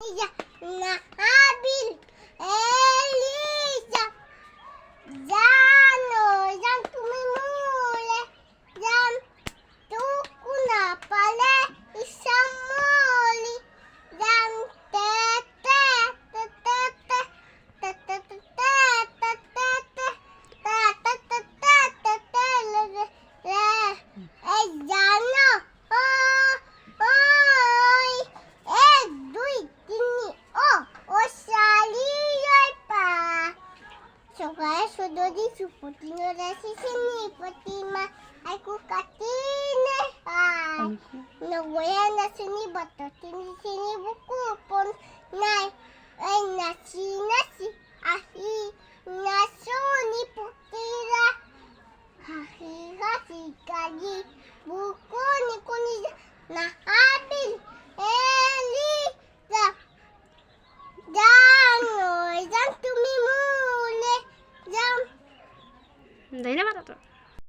Ya, Nabil, Elisa, জানো জান তুমি মূলে জান টুকু না পালে ইসামলি জান তে তে তে তে তে তে তে তে তে এই জানো ওই এক দুই তিন ও শালিয়াই পা সকালে সুদরি সুপুতিনো রাশি সিনি প্রতিমা আইকু কাটিনে আই নগয়া নাসিনি বতো তিনি সিনি বুকু পন নাই এই নাচি নাচি আহি নাচনি পুতিরা হাহি হাহি কাজি বুকু নিকুনি না আবিল এলিজা জানো জান তুমি মূলে জান ধন্যবাদ।